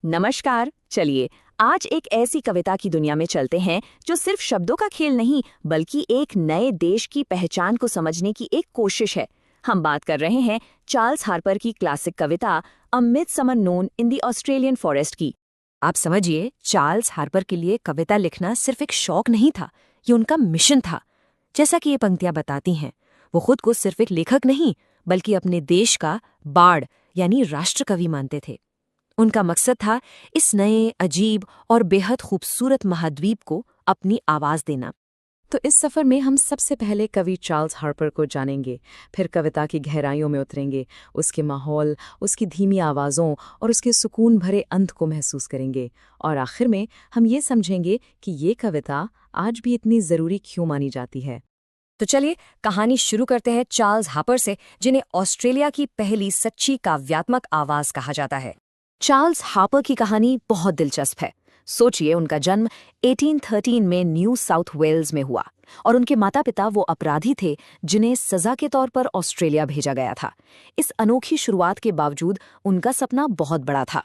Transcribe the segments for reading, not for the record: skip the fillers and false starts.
नमस्कार। चलिए आज एक ऐसी कविता की दुनिया में चलते हैं जो सिर्फ शब्दों का खेल नहीं बल्कि एक नए देश की पहचान को समझने की एक कोशिश है। हम बात कर रहे हैं चार्ल्स हार्पर की classic Kavita a midsummer known in the Australian forest की। आप समझिए, चार्ल्स हार्पर के लिए कविता लिखना सिर्फ एक शौक नहीं था, ये उनका मिशन था। जैसा कि ये पंक्तियां बताती हैं, वो खुद को सिर्फ एक लेखक नहीं बल्कि अपने देश का बार्ड यानी राष्ट्रकवि मानते थे। उनका मकसद था इस नए, अजीब और बेहद खूबसूरत महाद्वीप को अपनी आवाज देना। तो इस सफर में हम सबसे पहले कवि चार्ल्स हार्पर को जानेंगे, फिर कविता की गहराइयों में उतरेंगे, उसके माहौल, उसकी धीमी आवाज़ों और उसके सुकून भरे अंत को महसूस करेंगे, और आखिर में हम ये समझेंगे कि ये कविता आज भी इतनी ज़रूरी क्यों मानी जाती है। तो चलिए कहानी शुरू करते हैं चार्ल्स हार्पर से, जिन्हें ऑस्ट्रेलिया की पहली सच्ची काव्यात्मक आवाज कहा जाता है। चार्ल्स हार्पर की कहानी बहुत दिलचस्प है। सोचिए, उनका जन्म 1813 में न्यू साउथ वेल्स में हुआ और उनके माता पिता वो अपराधी थे जिन्हें सजा के तौर पर ऑस्ट्रेलिया भेजा गया था। इस अनोखी शुरुआत के बावजूद उनका सपना बहुत बड़ा था।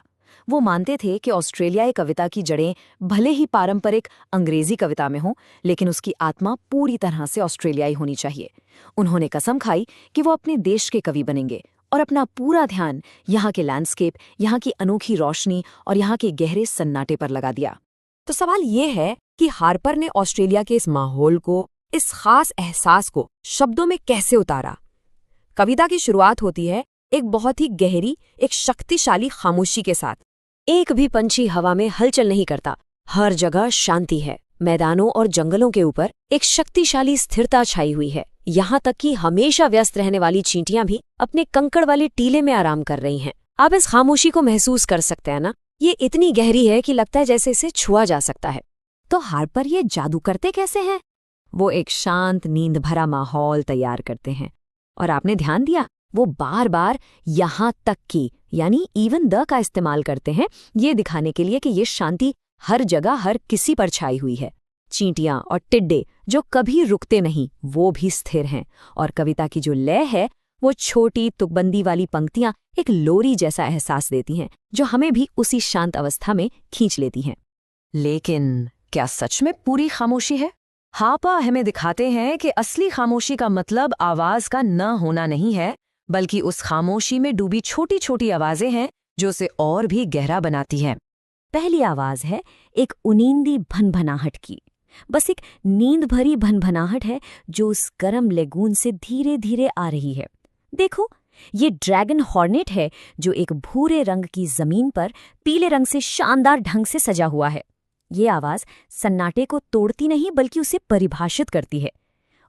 वो मानते थे कि ऑस्ट्रेलियाई कविता की जड़ें भले ही पारंपरिक अंग्रेजी कविता में हों, लेकिन उसकी आत्मा पूरी तरह से ऑस्ट्रेलियाई होनी चाहिए। उन्होंने कसम खाई कि वो अपने देश के कवि बनेंगे और अपना पूरा ध्यान यहाँ के लैंडस्केप, यहाँ की अनोखी रोशनी और यहाँ के गहरे सन्नाटे पर लगा दिया। तो सवाल ये है कि हार्पर ने ऑस्ट्रेलिया के इस माहौल को, इस खास एहसास को शब्दों में कैसे उतारा। कविता की शुरुआत होती है एक बहुत ही गहरी, एक शक्तिशाली खामोशी के साथ। एक भी पंछी हवा में हलचल नहीं करता, हर जगह शांति है। मैदानों और जंगलों के ऊपर एक शक्तिशाली स्थिरता छाई हुई है। यहाँ तक कि हमेशा व्यस्त रहने वाली चींटियां भी अपने कंकड़ वाले टीले में आराम कर रही हैं। आप इस खामोशी को महसूस कर सकते हैं ना? ये इतनी गहरी है कि लगता है जैसे इसे छुआ जा सकता है। तो हार्पर ये जादू करते कैसे हैं? वो एक शांत, नींद भरा माहौल तैयार करते हैं, और आपने ध्यान दिया, वो बार बार यहाँ तक की यानी इवन द का इस्तेमाल करते हैं, ये दिखाने के लिए कि ये शांति हर जगह, हर किसी पर छाई हुई है। चींटियां और टिड्डे जो कभी रुकते नहीं, वो भी स्थिर हैं, और कविता की जो लय है वो छोटी तुकबंदी वाली पंक्तियां एक लोरी जैसा एहसास देती हैं, जो हमें भी उसी शांत अवस्था में खींच लेती हैं। लेकिन क्या सच में पूरी खामोशी है? हार्पर हमें दिखाते हैं कि असली खामोशी का मतलब आवाज का न होना नहीं है, बल्कि उस खामोशी में डूबी छोटी छोटी आवाजें हैं जो उसे और भी गहरा बनाती हैं। पहली आवाज है एक उनींदी भनभनाहट की। बस एक नींद भरी भनभनाहट है जो उस गर्म लेगून से धीरे धीरे आ रही है। देखो, ये ड्रैगन हॉर्नेट है जो एक भूरे रंग की जमीन पर पीले रंग से शानदार ढंग से सजा हुआ है। ये आवाज सन्नाटे को तोड़ती नहीं बल्कि उसे परिभाषित करती है।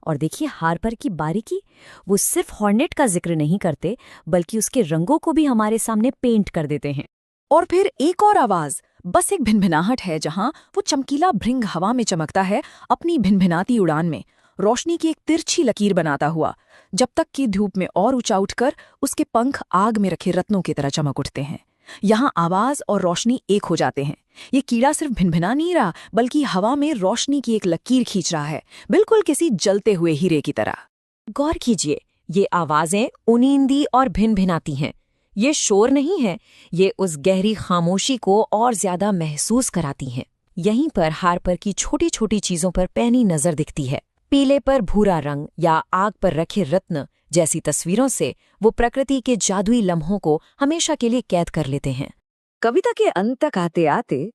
और देखिए हार्पर की बारीकी, वो सिर्फ हॉर्नेट का जिक्र नहीं करते बल्कि उसके रंगों को भी हमारे सामने पेंट कर देते हैं। और फिर एक और आवाज, बस एक भिनभिनाहट है जहां वो चमकीला भृंग हवा में चमकता है, अपनी भिनभिनाती उड़ान में रोशनी की एक तिरछी लकीर बनाता हुआ, जब तक कि धूप में और ऊंचा उठकर उसके पंख आग में रखे रत्नों की तरह चमक उठते हैं। यहाँ आवाज और रोशनी एक हो जाते हैं। ये कीड़ा सिर्फ भिनभिना नहीं रहा बल्कि हवा में रोशनी की एक लकीर खींच रहा है, बिल्कुल किसी जलते हुए हीरे की तरह। गौर कीजिए, ये आवाजें उनींदी और भिनभिनाती हैं। ये शोर नहीं है, ये उस गहरी खामोशी को और ज्यादा महसूस कराती हैं। यहीं पर हार्पर की छोटी छोटी चीजों पर पैनी नजर दिखती है। पीले पर भूरा रंग या आग पर रखे रत्न जैसी तस्वीरों से वो प्रकृति के जादुई लम्हों को हमेशा के लिए कैद कर लेते हैं। कविता के अंत तक आते आते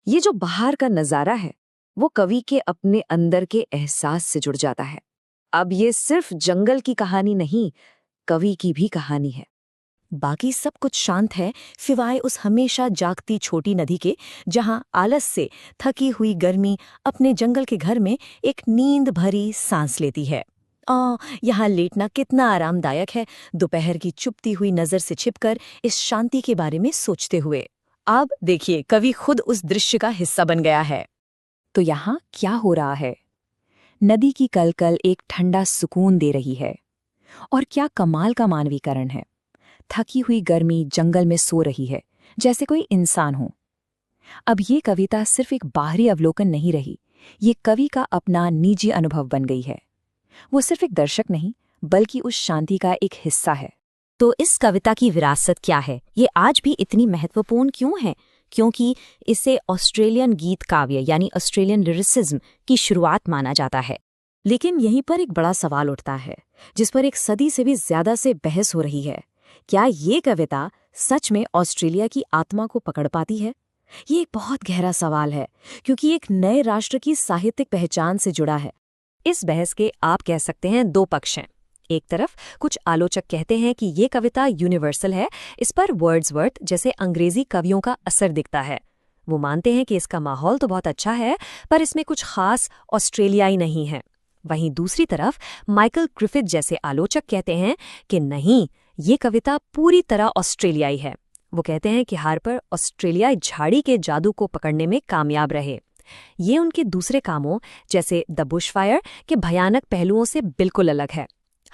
ये जो बाहर का नजारा है वो कवि के अपने अंदर के एहसास से जुड़ जाता है। अब ये सिर्फ जंगल की कहानी नहीं, कवि की भी कहानी है। बाकी सब कुछ शांत है सिवाय उस हमेशा जागती छोटी नदी के, जहां आलस से थकी हुई गर्मी अपने जंगल के घर में एक नींद भरी सांस लेती है। यहाँ लेटना कितना आरामदायक है, दोपहर की चुपती हुई नजर से छिपकर इस शांति के बारे में सोचते हुए। अब देखिए, कवि खुद उस दृश्य का हिस्सा बन गया है। तो यहाँ क्या हो रहा है? नदी की कलकल एक ठंडा सुकून दे रही है, और क्या कमाल का मानवीकरण है। थकी हुई गर्मी जंगल में सो रही है जैसे कोई इंसान हो। अब ये कविता सिर्फ एक बाहरी अवलोकन नहीं रही, ये कवि का अपना निजी अनुभव बन गई है। वो सिर्फ एक दर्शक नहीं बल्कि उस शांति का एक हिस्सा है। तो इस कविता की विरासत क्या है? ये आज भी इतनी महत्वपूर्ण क्यों है? क्योंकि इसे ऑस्ट्रेलियन गीत काव्य यानी ऑस्ट्रेलियन लिरिसिज्म की शुरुआत माना जाता है। लेकिन यहीं पर एक बड़ा सवाल उठता है, जिस पर एक सदी से भी ज्यादा से बहस हो रही है। क्या ये कविता सच में ऑस्ट्रेलिया की आत्मा को पकड़ पाती है? ये एक बहुत गहरा सवाल है, क्योंकि एक नए राष्ट्र की साहित्यिक पहचान से जुड़ा है। इस बहस के आप कह सकते हैं दो पक्ष हैं। एक तरफ कुछ आलोचक कहते हैं कि ये कविता यूनिवर्सल है, इस पर वर्ड्सवर्थ जैसे अंग्रेजी कवियों का असर दिखता है। वो मानते हैं कि इसका माहौल तो बहुत अच्छा है, पर इसमें कुछ खास ऑस्ट्रेलियाई नहीं है। वहीं दूसरी तरफ माइकल ग्रिफिथ जैसे आलोचक कहते हैं कि नहीं, ये कविता पूरी तरह ऑस्ट्रेलियाई है। वो कहते हैं कि हार्पर ऑस्ट्रेलियाई झाड़ी के जादू को पकड़ने में कामयाब रहे। ये उनके दूसरे कामों जैसे द बुशफायर के भयानक पहलुओं से बिल्कुल अलग है।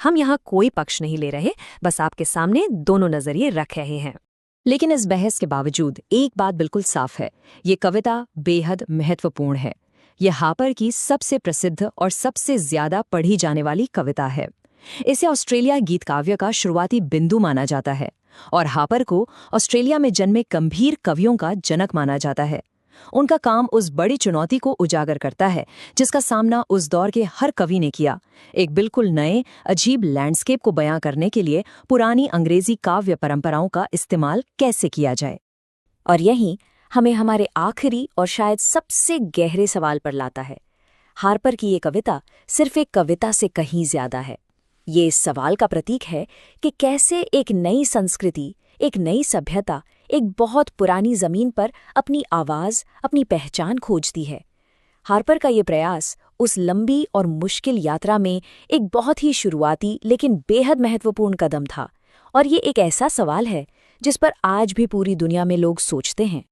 हम यहाँ कोई पक्ष नहीं ले रहे, बस आपके सामने दोनों नजरिए रख रहे हैं। लेकिन इस बहस के बावजूद एक बात बिल्कुल साफ है, ये कविता बेहद महत्वपूर्ण है। ये हार्पर की सबसे प्रसिद्ध और सबसे ज्यादा पढ़ी जाने वाली कविता है। इसे ऑस्ट्रेलिया गीत काव्य का शुरुआती बिंदु माना जाता है और हार्पर को ऑस्ट्रेलिया में जन्मे गंभीर कवियों का जनक माना जाता है। उनका काम उस बड़ी चुनौती को उजागर करता है जिसका सामना उस दौर के हर कवि ने किया, एक बिल्कुल नए अजीब लैंडस्केप को बयां करने के लिए पुरानी अंग्रेजी काव्य परंपराओं का इस्तेमाल कैसे किया जाए। और यही हमें हमारे आखिरी और शायद सबसे गहरे सवाल पर लाता है। हार्पर की ये कविता सिर्फ एक कविता से कहीं ज्यादा है। ये इस सवाल का प्रतीक है कि कैसे एक नई संस्कृति, एक नई सभ्यता एक बहुत पुरानी जमीन पर अपनी आवाज, अपनी पहचान खोजती है। हार्पर का ये प्रयास उस लंबी और मुश्किल यात्रा में एक बहुत ही शुरुआती लेकिन बेहद महत्वपूर्ण कदम था, और ये एक ऐसा सवाल है जिस पर आज भी पूरी दुनिया में लोग सोचते हैं।